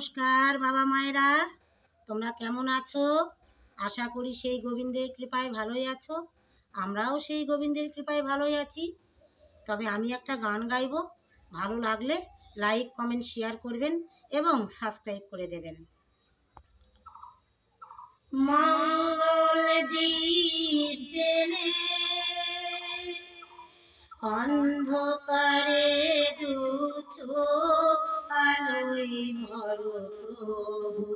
নমস্কার বাবা মায়েরা, তোমরা কেমন আছো? আশা করি সেই গোবিন্দের কৃপায় ভালোই আছো। আমরাও সেই গোবিন্দের কৃপায় ভালোই আছি। তবে আমি একটা গান গাইবো, ভালো লাগলে লাইক কমেন্ট শেয়ার করবেন এবং সাবস্ক্রাইব করে দেবেন। মঙ্গল দীপ জেলে অন্ধকারে দু চোখ আলোয় ভরো প্রভু,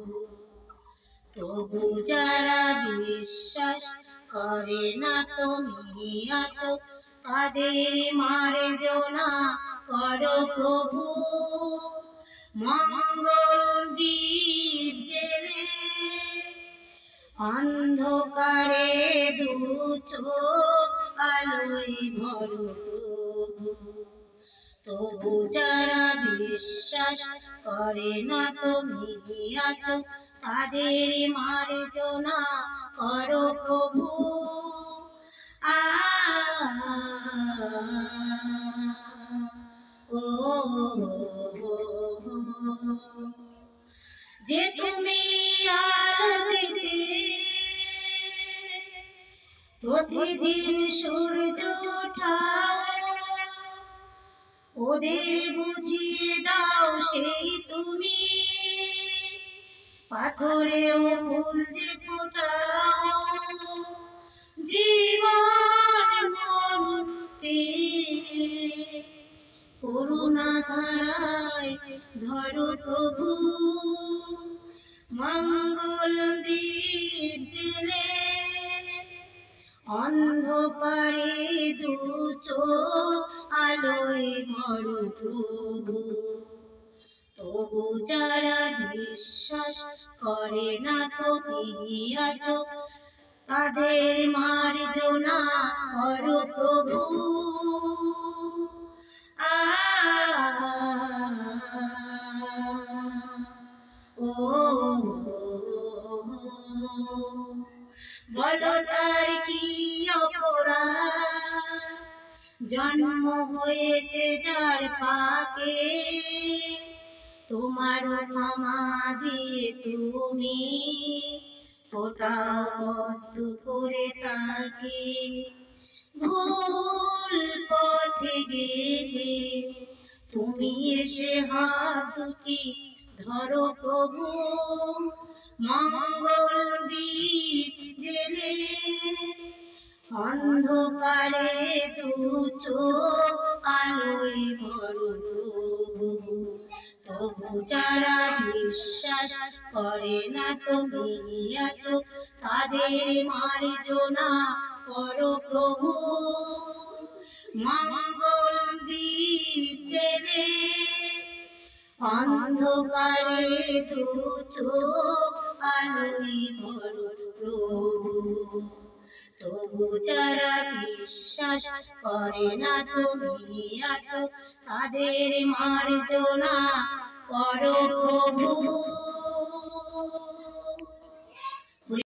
তবু যারা বিশ্বাস করে না তুমি আছো, তাদের মার্জনা করো প্রভু। মঙ্গল দীপ জেলে অন্ধকারে দু চোখ আলোয় ভরো প্রভু, তবু যারা বিশ্বাস করে না তুমি আছো, তাদের মার্জনা করো প্রভু। যে তুমি আলো দিতে প্রতিদিন সূর্য ওঠাও, ওদের বুঝিয়ে দাও সেই তুমি পাথরেও ফুল যে ফোটাও। জীবন মরতে করুণা ধারায় ধরো প্রভু। মঙ্গল দীপ জেলে অন্ধকারে দু চোখ আলোয় ভরো প্রভু, তবু যারা বিশ্বাস করে না তুমি আছো, তাদের মার্জনা করো প্রভু। বলো তার কি অপরাধ, জন্ম হয়েছে যার পাকে, তোমার ক্ষমা দিয়ে তুমি ফোটাও বদ্ধ করে তাকে। ভুল পথে গেলে তুমি এসে হাত দুটি ধরো প্রভু। মঙ্গল দ্বীপ জেলে অন্ধকারে দু চোখ আলোয় ভরো প্রভু, তবু যারা বিশ্বাস করে না তুমি আছো, তাদের মার্জনা করো প্রভু। মঙ্গল দ্বীপ জেলে অন্ধকারে দু চোখ আলোয় ভরো প্রভু, তবু যারা বিশ্বাস করে না তুমি আছো, তাদের মার্জনা করো প্রভু।